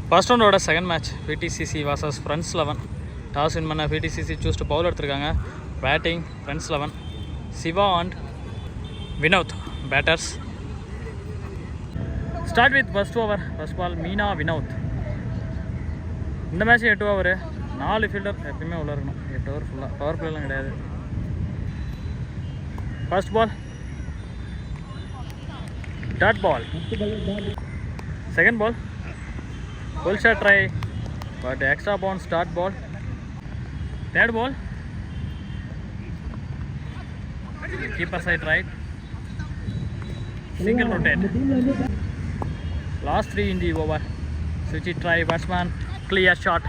First ரவுண்டோட second match PTCC vs friends 11. Toss win பண்ண PTCC choose to bowl எடுத்திருக்காங்க. Batting friends 11. Siva and Vinod batters. Start with first over. First ball Meena Vinod. இந்த match 8 over, 4 fielder எப்பயுமே உள்ள இருக்கணும். 8 over ஃபுல்லாக power பிளேலாம் கிடையாது. First ball dot ball. Second ball full shot try but extra bounce start ball. Third ball keeper side right, single rotate. Last 3 in the over. Switch it try, batsman clear shot,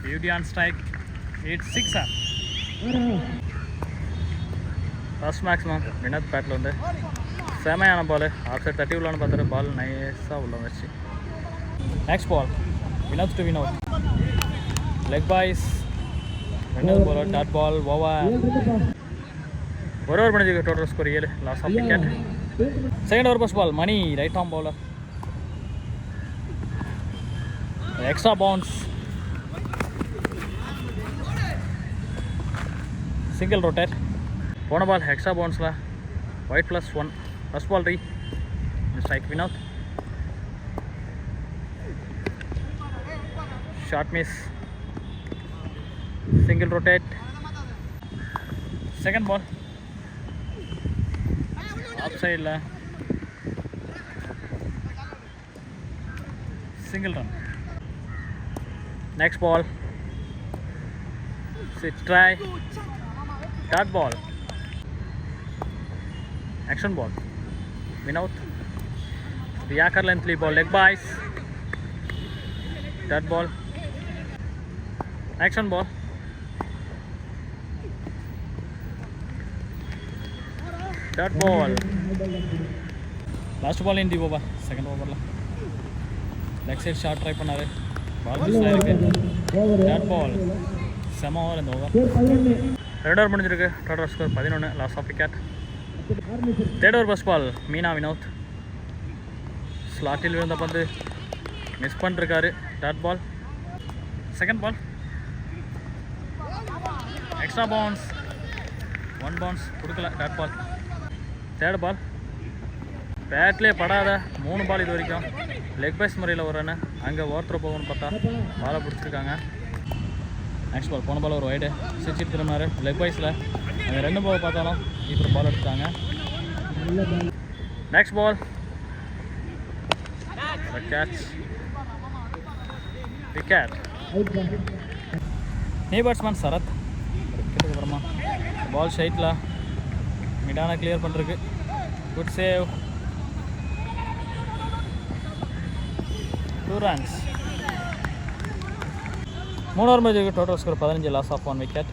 beauty on strike. It's 6er. First maximum Vinath bat lo undu செமையான பால். Of side தட்டி உள்ளான்னு பார்த்துட்டு பால் நைஸாக உள்ள வச்சு. Next ball Vinod to Vinod. Leg byes. ரெண்டாவது ball dot ball over. ஒரு over பண்ணிச்சு. Total score 7. Loss of wicket. Second over first ball Mani right arm bowler. Extra bounce, single rotate. போன பால் எக்ஸ்ட்ரா பவுன்ஸில் wide +1. First ball strike Vinoth. Short miss, single rotate. Second ball outside la, single run. Next ball switch try, dot ball, action ball. Vinoth. The Yakar lengthly ball, leg bias. That ball. Action ball. That ball. Last ball in the over. Second over la. Leg side shot try பண்ணாரு. Ball miss ஆயிருக்கு. That ball. Sema over and over. Third over முடிஞ்சிருக்கு. Total score 11. Loss of wicket. Third over first ball Meena Vinod. ஸ்லாட்டில் விழுந்த பந்து miss பண்ணிருக்காரு. Dot ball. Second ball extra bounce, 1 bounce கொடுக்கல. Dot ball. Third ball பேட்லேயே படாத 3 பால் இது வரைக்கும். லெக் பைஸ் முறையில் ஒரு ரன்னு. அங்கே ஓர்த்தர போகணும்னு பார்த்தா பாலை பிடிச்சிருக்காங்க. நெக்ஸ்ட் பால் போன பால் ஒரு வைடு சிரிச்சிட்டு திரும்பினார். லெக் பைஸில் அங்கே 2 பால் பார்த்தாலும் இப்போ பால் எடுத்துட்டாங்க. Next ball catch, wicket. நீ பேட்ஸ்மேன் சரத். விக்கெட்டுக்கு அப்புறமா பால் ஷைட்டில் மிடான கிளியர் பண்ணுறதுக்கு. Good save. 2 runs. 3 ஓவர் மேட்சுக்கு total score 15. Loss of 1 wicket.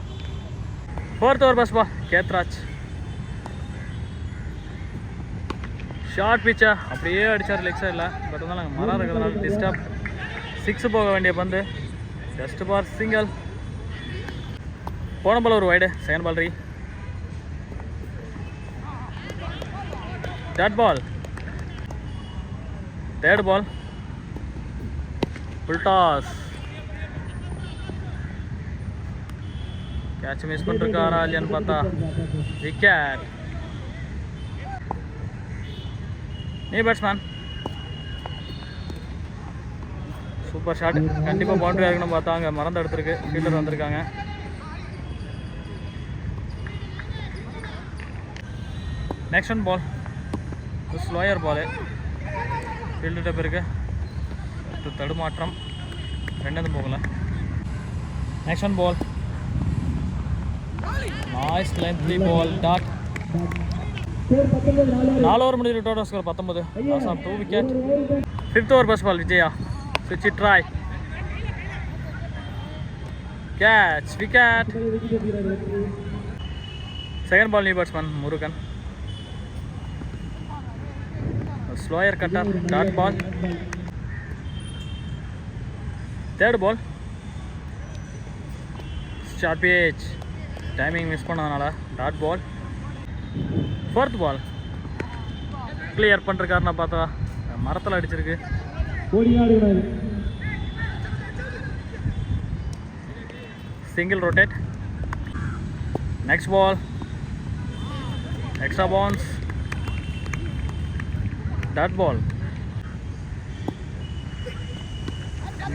Fourth over first ball Kethraj. Short பிச்சா அப்படியே அடித்தார் லெக் சைடில். பட் இருந்தாலும் மரம் இருக்கிறதுனால டிஸ்டர்ப். 6 போக வேண்டிய பந்து ஜஸ்ட் பார் சிங்கிள். போன பால் ஒரு wide. Second ball dot ball. Third ball full toss. Catch miss பண்ணிருக்காரா இல்லையான்னு பார்த்தா விக்கெட். நீ பேட்ஸ்மேன் சூப்பர் ஷாட். கண்டிப்பாக பவுண்டரி இருக்கணும் பார்த்தா அங்கே மறந்து எடுத்துருக்கு. ஃபீல்டர் வந்திருக்காங்க. Next one ball slower ball. Field டப் இருக்கு. தடுமாற்றம். 2 போகல. Next one ball nice lengthy ball dot. 4 over முடிஞ்சு total score 19. Loss of 2 wicket. 5th over first ball Vijaya. ஸ்விட்ச் it try, catch, wicket. Second ball new batsman Murugan. Slower cutter dot ball. Third ball short pitch. Timing miss பண்ணதுனால dot ball. Fourth ball clear பண்ணிருக்காருன்னா பார்த்தா மரத்தில் அடிச்சிருக்கு. Single rotate. Next ball. Extra bounce. That ball.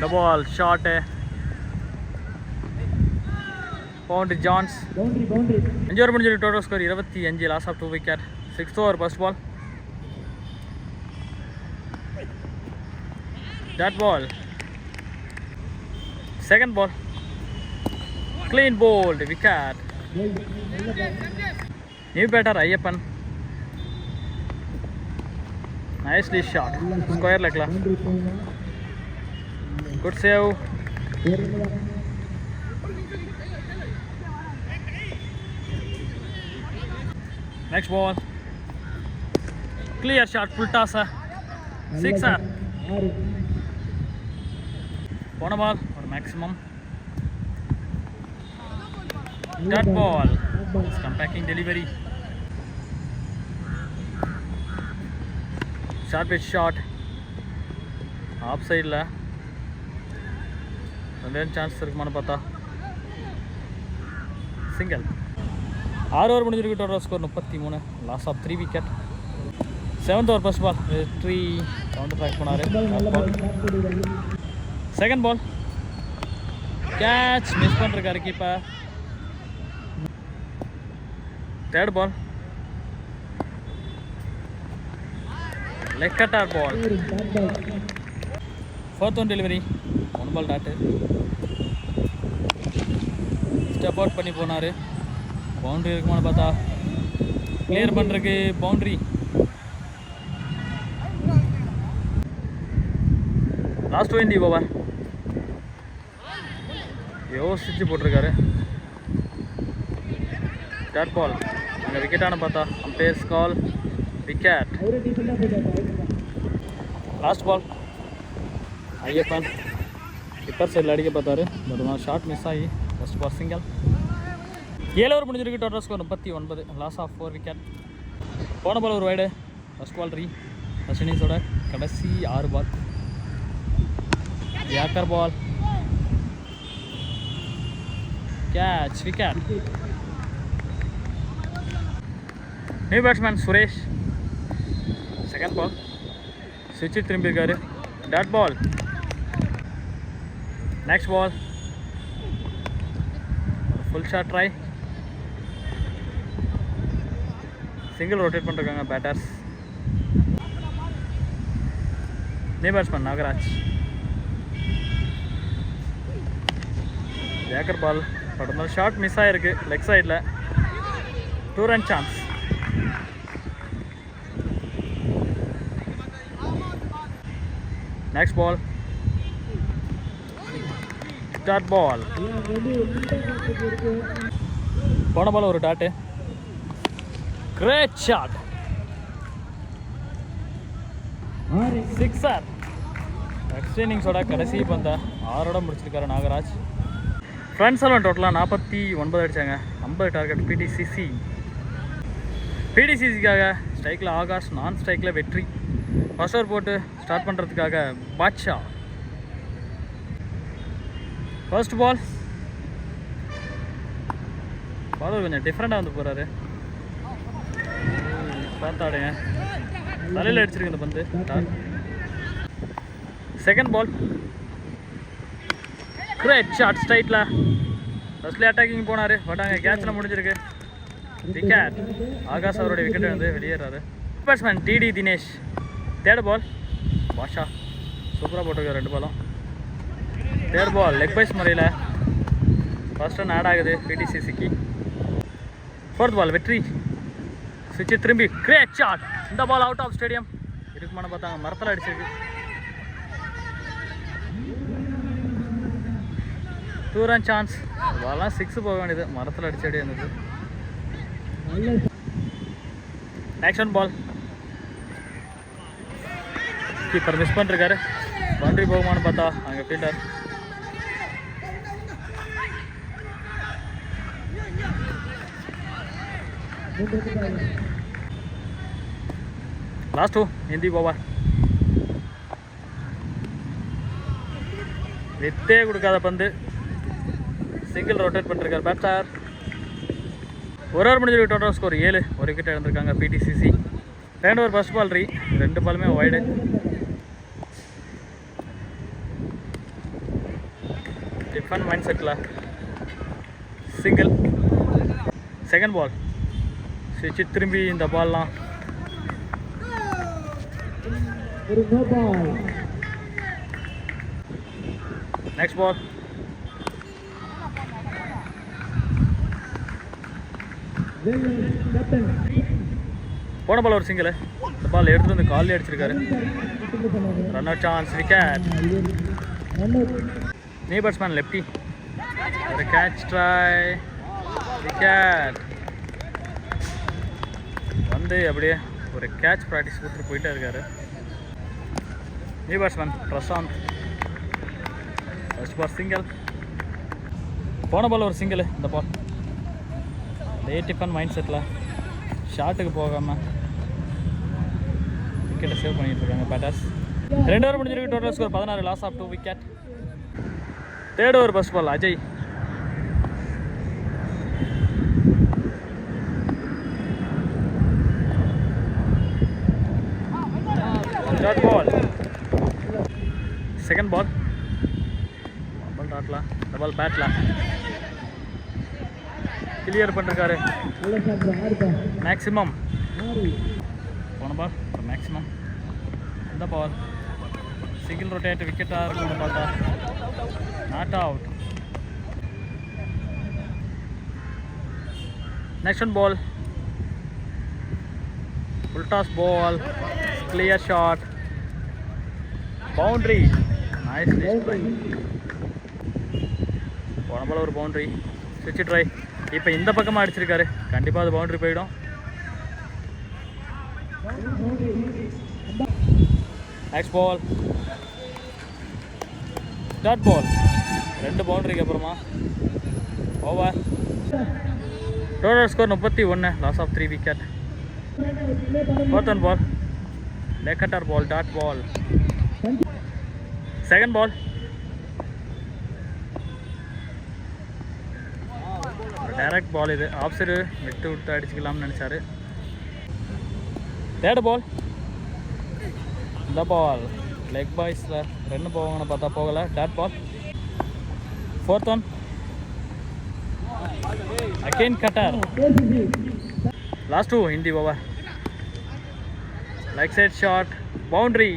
The ball short. Boundary Johns. Boundary. Enjoy total score 25 last of 2 wicket. 6th over first ball. That ball. Second ball. Clean bowled wicket. New batter Ayyappan. Nicely shot. Square leg. Good save. Next ball. Clear shot. Full toss. Sixer. One ball or maximum. That ball. It's compacting delivery. Short pitch shot. Offside la. Then chance irukuma pata. Single. 6 over முடிஞ்சிருக்கு total score 33 loss of 3 wicket. 7th over first ball 3 counter track பண்ணாரு. Second ball catch miss பண்ணிருக்காரு keeper. Third ball leg cutter ball. Fourth one delivery 1 ball dot. Step out பண்ணி போனாரு. Boundary இருக்குமான்னு பார்த்தா clear பண்ணுறதுக்கு boundary. Last 20 over யோசிச்சு போட்டிருக்காரு. Dot ball அங்கே விக்கெட்டானு பார்த்தா umpires call wicket. Last ball Ayyappan இப்பர் சைடில் அடிக்க பார்த்தாரு. பட் நான் ஷார்ட் மிஸ் ஆகி ஃபர்ஸ்ட் பால் சிங்கிள். 7 over முடிஞ்சிருக்கு total score 39 loss of 4 wicket. போன பால் ஒரு வைடு. ஃபர்ஸ்ட் பால் ஃபர்ஸ்ட் இன்னிங்ஸோட கடைசி 6 ball. Yorker ball catch wicket. New batsman Suresh. Second ball சுவிட்சு திரும்பியிருக்காரு. Dot ball. Next ball full shot try. Single rotate பண்ணிருக்காங்க batters. New batsman Nagaraj. Yorker ball but இருந்தாலும் short miss ஆகிருக்கு leg சைடில். 2 run chance. Next ball dot ball. போன ball ஒரு dot. Great shot. Sixer. Next innings ஓட கடைசி பந்த 6 முடிச்சிருக்காரு நாகராஜ். ஃப்ரெண்ட்ஸ் எல்லாம் டோட்டலாக 49 அடித்தாங்க. 50 டார்கெட் பிடிசிசிக்காக ஸ்ட்ரைக்கில் ஆகாஷ், நான் ஸ்ட்ரைக்கில் வெற்றி. ஃபர்ஸ்ட் ஓவர் போட்டு ஸ்டார்ட் பண்ணுறதுக்காக பாட்ஷா. ஃபர்ஸ்ட் பால் பாலர் கொஞ்சம் டிஃப்ரெண்ட்டாக வந்து போகிறாரு. பார்த்தாடுங்க தலையில் அடிச்சிருக்கு இந்த பந்து. செகண்ட் பால் கிரேட் ஷாட் ஸ்ட்ரைட்டில். ஃபர்ஸ்ட்லேயே அட்டாக்கிங் போனார். பட் அங்கே கேட்சில் முடிஞ்சிருக்கு விக்கெட். ஆகாஷ் அவருடைய விக்கெட்டை வந்து வெளியேறாரு. Batsman DD Dinesh. Third ball Basha சூப்பராக போட்டிருக்காரு 2 பாலும். தேர்ட் பால் லெக் பைஸ் முறையில் ஃபர்ஸ்ட் ரன் ஆட் ஆகுது பிடிசிசிக்கு. ஃபோர்த் பால் வெற்றி. சுவிட்சு திரும்பி கிரேட் ஷாட். இந்த பால் அவுட் ஆஃப் ஸ்டேடியம் இருக்குமான்னு பார்த்தாங்க. மரத்தில் அடிச்சிருக்கு. 2 run சான்ஸ். பாலாம் 6 போக வேண்டியது. மரத்தில் அடிச்சடி இருந்தது. Next one ball keeper miss பண்ணிருக்காரு. பவுண்டரி போகுமான்னு பார்த்தா அங்கே ஃபீல்டர். லாஸ்ட் 2 ஹிந்தி ஓவர். வித்தே கொடுக்காத பந்து. சிங்கிள் ரொட்டேட் பண்ணிருக்கார் பேட்டர். ஒரு ஓவர் முடிஞ்சிருக்கு. Total score 7. ஒரு விக்கெட் இழந்திருக்காங்க PDCC. Second over first ball 2 பாலுமே wide. Defence mind settle single. Second ball ஸ்விட்ச் திரும்பி இந்த பால்லாம் நெக்ஸ்ட் பால். போன பால் ஒரு சிங்கிள். இந்த பால் எடுத்துட்டு வந்து காலில் அடிச்சிருக்காரு. Run out chance. Wicket. New batsman lefty. ஒரு கேட்ச் ட்ரை. விக்கெட். வந்து அப்படியே ஒரு கேட்ச் ப்ராக்டிஸ் கொடுத்துட்டு போயிட்டே இருக்காரு. New batsman Prashanth. First ball single. போன பால் ஒரு சிங்கிள். இந்த பால் டிஃபன் மைண்ட் செட்டில் ஷாட்டுக்கு போகாமல் விக்கெட்டை சேவ் பண்ணிட்டு இருக்காங்க பேட்டர்ஸ். 2 ஓவர் முடிஞ்சிருக்கு. Total score 16. Loss of 2 wicket. Third over first ball Ajay. Dot ball. Second ball டாட்ல. இந்த பால் பேட்ல கிளியர் பண்ணிருக்காரு. மேக்ஸிமம். போன பால் மேக்ஸிமம். இந்த பால் சிங்கிள் ரொட்டேட் விக்கெட்டாக இருக்கும்னு பார்த்தா not out. Next one ball full toss ball. Clear shot. Boundary. Nice try. போன ball ஒரு பவுண்ட்ரி. ஸ்விட்ச் ட்ரை. இப்போ இந்த பக்கமாக அடிச்சிருக்காரு. கண்டிப்பாக அது பவுண்ட்ரி போயிடும். நெக்ஸ்ட் பால் டாட் பால். 2 பவுண்டரிக்கு அப்புறமா over. Total score 31. Loss of 3 wicket. Fourth one ball leg cutter ball. Dot ball. Second ball direct ball. இது ஆஃப் சைடு விட்டு அடிச்சுக்கலாம்னு நினச்சாரு. தேர்ட் பால். இந்த பால் லெக் பாய்ஸில் 2 போவாங்கன்னு பார்த்தா போகலை. Dot ball. Fourth one again cutter. Last 2 in the over. Leg side shot. Boundary.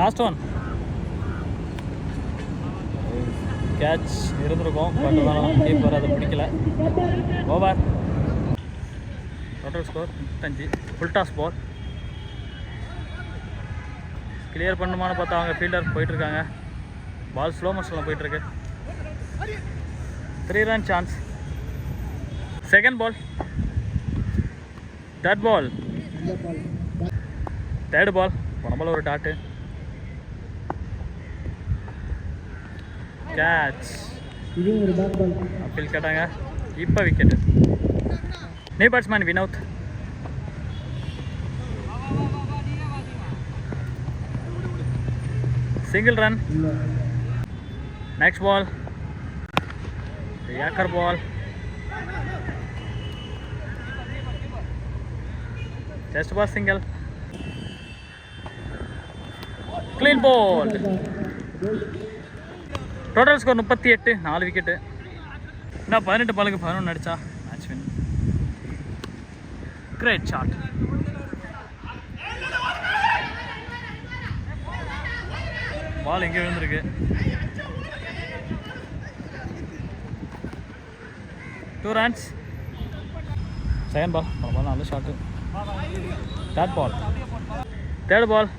Last one catch இருந்திருக்கும். But keeper அதை பிடிக்கல. Over. Total score 35. Full toss ball. Clear பண்ணுமான்னு பார்த்தா அவங்க ஃபீல்டர் போயிட்டுருக்காங்க. பால் ஸ்லோ மோஷனில் போயிட்டுருக்கு. 3 run chance. Second ball dot ball. Third ball போன பால் ஒரு டாட்டு. கேட்ச். அப்பீல் கேட்டாங்க. இப்போ wicket. New batsman Vinod. Single run. Next ball yorker பால். Just ball single. Clean ball. Total score 38. 4 wicket. இன்னும் 18 பாலுக்கு 11 அடிச்சா match win. Great shot. Ball எங்கே விழுந்திருக்கு. Two runs. Second ball. Ball நல்ல shot. Dot ball. Third ball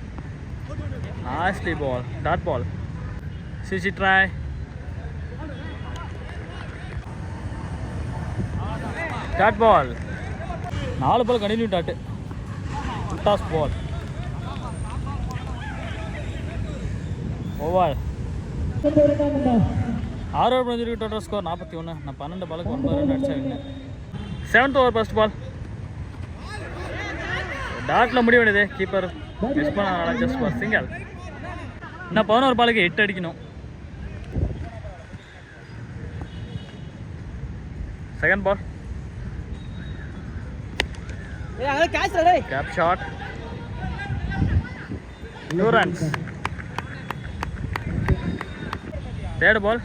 நாஸ்லி ball. Dot ball. சிசி try. Dot ball. 4 ball continue dot. Toss ball. Over. 6 over முடிஞ்சிருக்கு. Total score 41. நான் 12 பாலுக்கு 9 ரன் அடிச்சா வின்னு. 7th over first பால். டாட்டில் முடிய வேண்டியது. கீப்பர் மிஸ் பண்ண ஜஸ்ட் ஃபார் சிங்கிள். இன்னும் 11 பாலுக்கு 8 அடிக்கணும். Second ball. Gap shot. 2 runs. Third ball.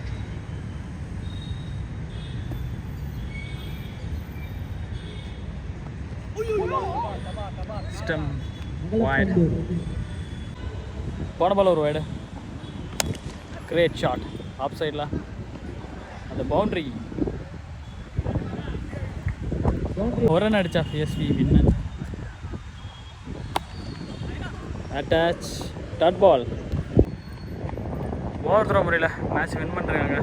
Stump wide. போன பால் ஒரு வைடு. கிரேட் ஷாட் ஆஃப் சைடில் அந்த பவுண்ட்ரி. ஒரு ரன் அடிச்சா பிஎஸ்வி வின்னு. அட்டாச். Dot ball. ஓவர் த்ரோ முறையில் மேட்ச் வின் பண்ணுறாங்க.